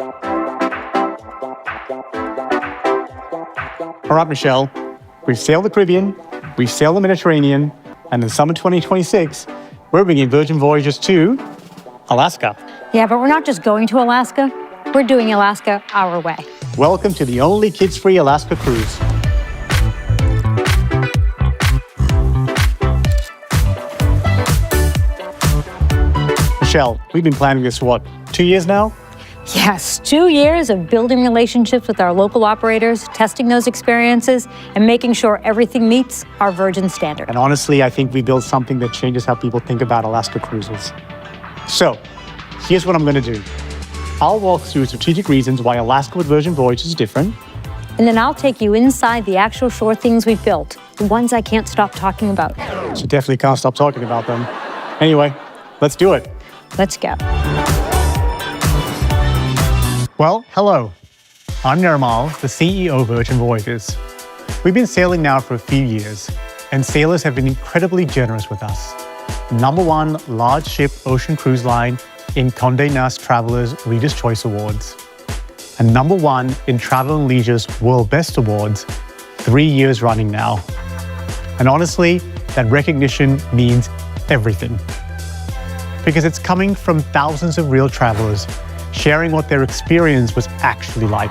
All right, Michelle, we've sailed the Caribbean, we've sailed the Mediterranean, and in summer 2026, we're bringing Virgin Voyages to Alaska. Yeah, but we're not just going to Alaska. We're doing Alaska our way. Welcome to the only kids-free Alaska cruise. Michelle, we've been planning this, 2 years now? Yes, 2 years of building relationships with our local operators, testing those experiences, and making sure everything meets our Virgin standard. And honestly, I think we built something that changes how people think about Alaska cruises. So, here's what I'm going to do. I'll walk through strategic reasons why Alaska with Virgin Voyages is different. And then I'll take you inside the actual shore things we've built, the ones I can't stop talking about. So definitely can't stop talking about them. Anyway, let's do it. Let's go. Well, hello. I'm Nirmal, the CEO of Virgin Voyages. We've been sailing now for a few years, and sailors have been incredibly generous with us. #1 large ship ocean cruise line in Condé Nast Travelers Reader's Choice Awards. And #1 in Travel + Leisure's World Best Awards, 3 years running now. And honestly, that recognition means everything. Because it's coming from thousands of real travelers sharing what their experience was actually like.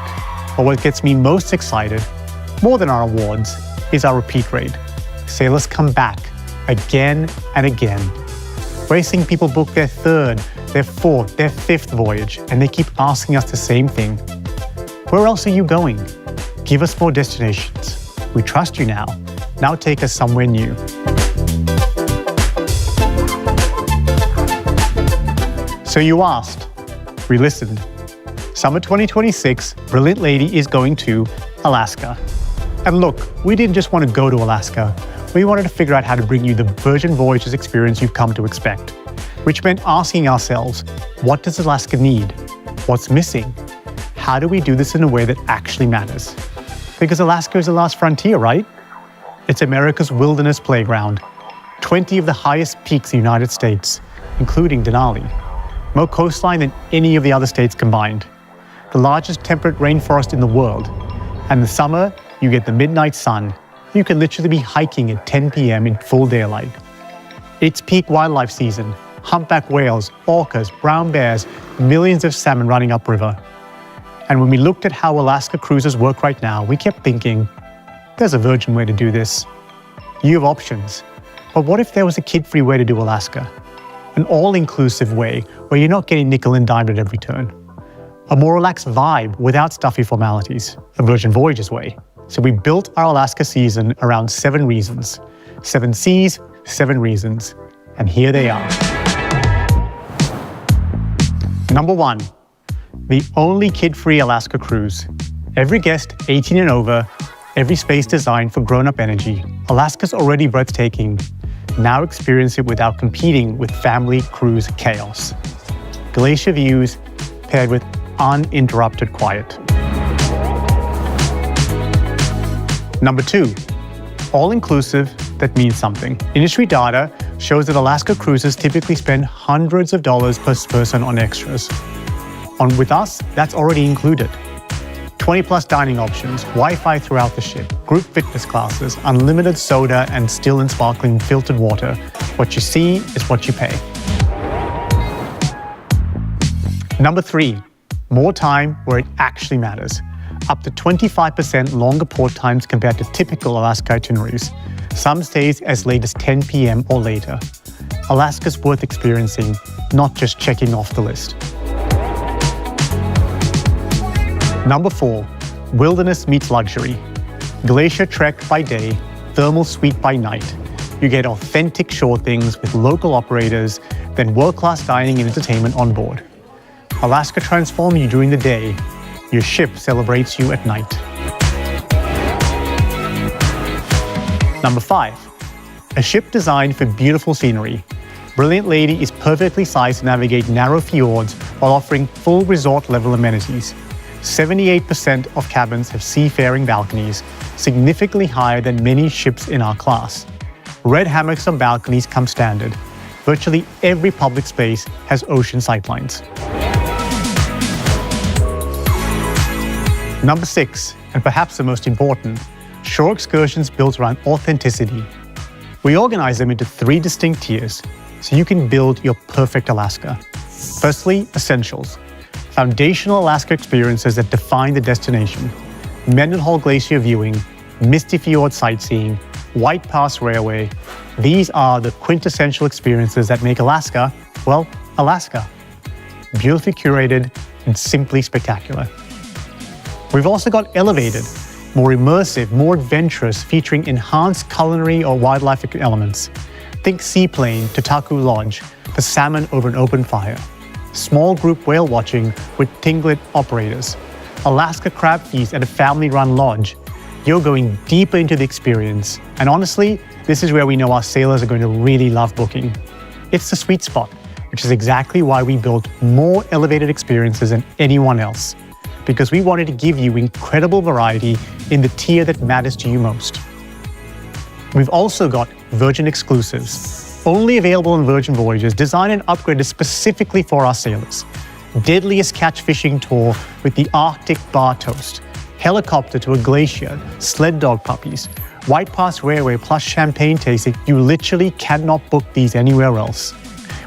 But what gets me most excited, more than our awards, is our repeat rate. Sailors come back again and again. We're seeing people book their third, their fourth, their fifth voyage, and they keep asking us the same thing. Where else are you going? Give us more destinations. We trust you now. Now take us somewhere new. So you asked. We listened. Summer 2026, Brilliant Lady is going to Alaska. And look, we didn't just want to go to Alaska. We wanted to figure out how to bring you the Virgin Voyages experience you've come to expect, which meant asking ourselves, what does Alaska need? What's missing? How do we do this in a way that actually matters? Because Alaska is the last frontier, right? It's America's wilderness playground. 20 of the highest peaks in the United States, including Denali. More coastline than any of the other states combined. The largest temperate rainforest in the world. And in the summer, you get the midnight sun. You can literally be hiking at 10 p.m. in full daylight. It's peak wildlife season. Humpback whales, orcas, brown bears, millions of salmon running upriver. And when we looked at how Alaska cruises work right now, we kept thinking, there's a Virgin way to do this. You have options. But what if there was a kid-free way to do Alaska? An all-inclusive way where you're not getting nickel and dimed at every turn. A more relaxed vibe without stuffy formalities, a Virgin Voyages way. So we built our Alaska season around 7 reasons. 7 seas, 7 reasons. And here they are. #1, the only kid-free Alaska cruise. Every guest 18 and over, every space designed for grown-up energy. Alaska's already breathtaking. Now experience it without competing with family cruise chaos. Glacier views paired with uninterrupted quiet. #2, all-inclusive that means something. Industry data shows that Alaska cruises typically spend hundreds of dollars per person on extras. With us, that's already included. 20-plus dining options, Wi-Fi throughout the ship, group fitness classes, unlimited soda, and still and sparkling filtered water. What you see is what you pay. #3, more time where it actually matters. Up to 25% longer port times compared to typical Alaska itineraries. Some stays as late as 10 p.m. or later. Alaska's worth experiencing, not just checking off the list. #4, wilderness meets luxury. Glacier trek by day, thermal suite by night. You get authentic shore things with local operators, then world-class dining and entertainment on board. Alaska transforms you during the day. Your ship celebrates you at night. #5, a ship designed for beautiful scenery. Brilliant Lady is perfectly sized to navigate narrow fjords while offering full resort-level amenities. 78% of cabins have seafaring balconies, significantly higher than many ships in our class. Red hammocks on balconies come standard. Virtually every public space has ocean sightlines. Number 6, and perhaps the most important, shore excursions built around authenticity. We organize them into 3 distinct tiers, so you can build your perfect Alaska. Firstly, essentials. Foundational Alaska experiences that define the destination. Mendenhall Glacier viewing, Misty Fjord sightseeing, White Pass Railway. These are the quintessential experiences that make Alaska, well, Alaska. Beautifully curated and simply spectacular. We've also got elevated, more immersive, more adventurous, featuring enhanced culinary or wildlife elements. Think seaplane to Taku Lodge, the salmon over an open fire. Small group whale watching with Tinglet operators. Alaska crab feast at a family-run lodge. You're going deeper into the experience. And honestly, this is where we know our sailors are going to really love booking. It's the sweet spot, which is exactly why we built more elevated experiences than anyone else. Because we wanted to give you incredible variety in the tier that matters to you most. We've also got Virgin exclusives, only available on Virgin Voyages, designed and upgraded specifically for our sailors. Deadliest catch fishing tour with the Arctic bar toast, helicopter to a glacier, sled dog puppies, White Pass Railway plus champagne tasting. You literally cannot book these anywhere else.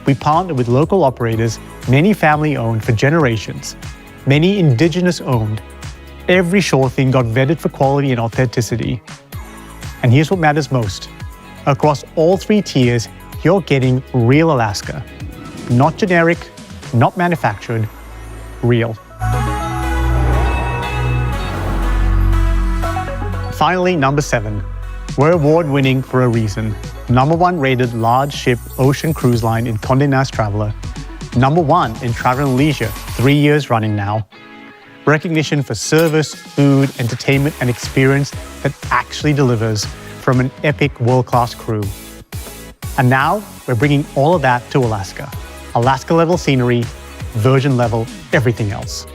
We partnered with local operators, many family-owned for generations, many Indigenous-owned. Every shore thing got vetted for quality and authenticity. And here's what matters most. Across all 3 tiers, you're getting real Alaska. Not generic, not manufactured, real. Finally, number 7. We're award-winning for a reason. Number 1 rated large ship ocean cruise line in Condé Nast Traveler. Number 1 in Travel and Leisure, 3 years running now. Recognition for service, food, entertainment, and experience that actually delivers from an epic world-class crew. And now, we're bringing all of that to Alaska. Alaska-level scenery, Virgin-level everything else.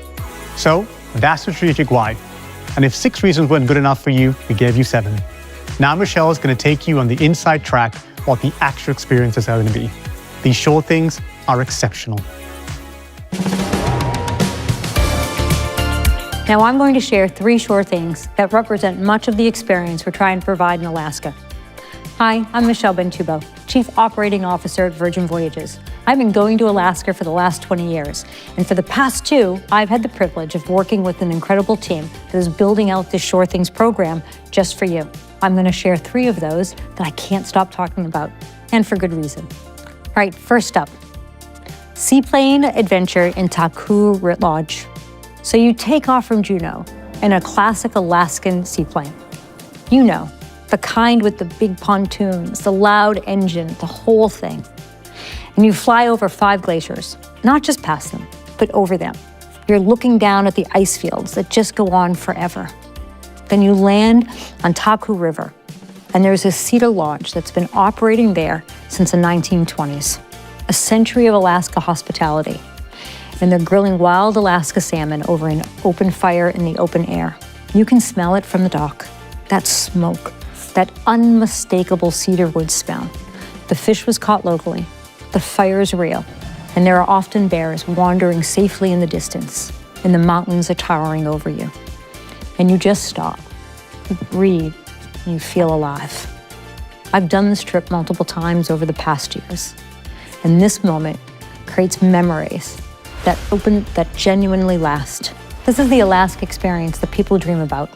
So, that's the strategic why. And if 6 reasons weren't good enough for you, we gave you 7. Now Michelle is going to take you on the inside track what the actual experiences are going to be. These shore things are exceptional. Now I'm going to share 3 shore things that represent much of the experience we're trying to provide in Alaska. Hi, I'm Michelle Bentubo, Chief Operating Officer at Virgin Voyages. I've been going to Alaska for the last 20 years, and for the past 2, I've had the privilege of working with an incredible team that is building out this Shore Things program just for you. I'm going to share 3 of those that I can't stop talking about, and for good reason. All right, first up, seaplane adventure in Taku Lodge. So you take off from Juneau in a classic Alaskan seaplane. You know, the kind with the big pontoons, the loud engine, the whole thing. And you fly over 5 glaciers, not just past them, but over them. You're looking down at the ice fields that just go on forever. Then you land on Taku River, and there's a cedar lodge that's been operating there since the 1920s. A century of Alaska hospitality. And they're grilling wild Alaska salmon over an open fire in the open air. You can smell it from the dock. That smoke, that unmistakable cedar wood smell. The fish was caught locally. The fire is real. And there are often bears wandering safely in the distance, and the mountains are towering over you. And you just stop, you breathe, and you feel alive. I've done this trip multiple times over the past years, and this moment creates memories that genuinely last. This is the Alaska experience that people dream about.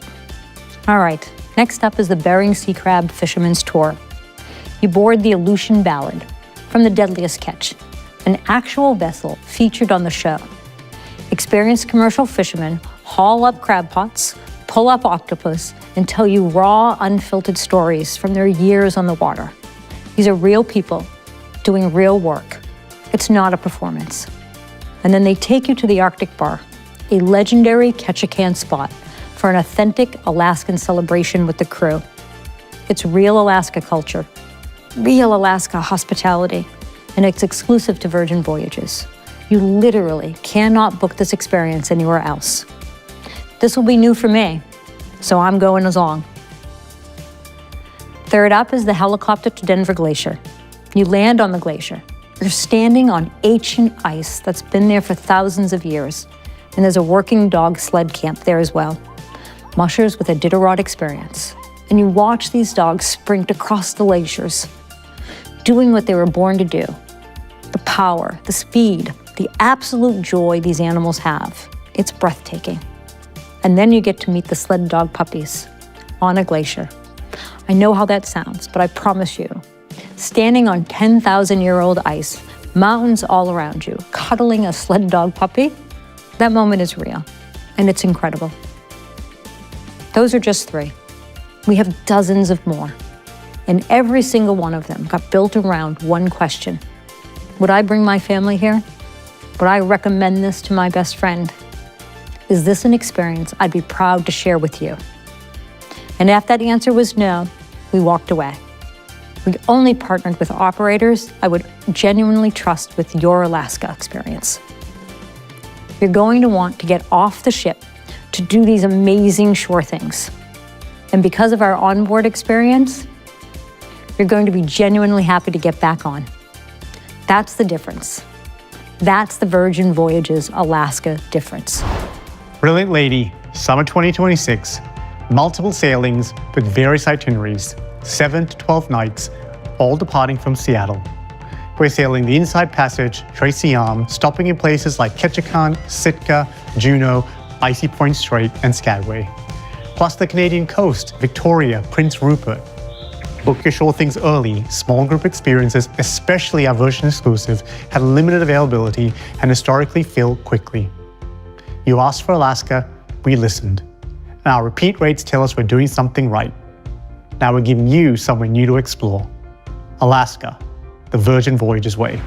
All right, next up is the Bering Sea Crab Fisherman's Tour. You board the Aleutian Ballad from the Deadliest Catch, an actual vessel featured on the show. Experienced commercial fishermen haul up crab pots, pull up octopus, and tell you raw, unfiltered stories from their years on the water. These are real people doing real work. It's not a performance. And then they take you to the Arctic Bar, a legendary Ketchikan spot for an authentic Alaskan celebration with the crew. It's real Alaska culture, real Alaska hospitality, and it's exclusive to Virgin Voyages. You literally cannot book this experience anywhere else. This will be new for me, so I'm going along. Third up is the helicopter to Denver Glacier. You land on the glacier. You're standing on ancient ice that's been there for thousands of years, and there's a working dog sled camp there as well. mushers with a Iditarod experience. And you watch these dogs sprint across the glaciers, doing what they were born to do. The power, the speed, the absolute joy these animals have. It's breathtaking. And then you get to meet the sled dog puppies on a glacier. I know how that sounds, but I promise you, standing on 10,000-year-old ice, mountains all around you, cuddling a sled dog puppy, that moment is real, and it's incredible. Those are just 3. We have dozens of more, and every single one of them got built around one question. Would I bring my family here? Would I recommend this to my best friend? Is this an experience I'd be proud to share with you? And if that answer was no, we walked away. We only partnered with operators I would genuinely trust with your Alaska experience. You're going to want to get off the ship to do these amazing shore things. And because of our onboard experience, you're going to be genuinely happy to get back on. That's the difference. That's the Virgin Voyages Alaska difference. Brilliant Lady, summer 2026, multiple sailings with various itineraries, 7 to 12 nights, all departing from Seattle. We're sailing the Inside Passage, Tracy Arm, stopping in places like Ketchikan, Sitka, Juneau, Icy Point Strait, and Skagway. Plus the Canadian coast, Victoria, Prince Rupert. Book your shore things early. Small group experiences, especially our Virgin exclusive, had limited availability and historically fill quickly. You asked for Alaska, we listened. And our repeat rates tell us we're doing something right. Now we're giving you somewhere new to explore. Alaska, the Virgin Voyages way.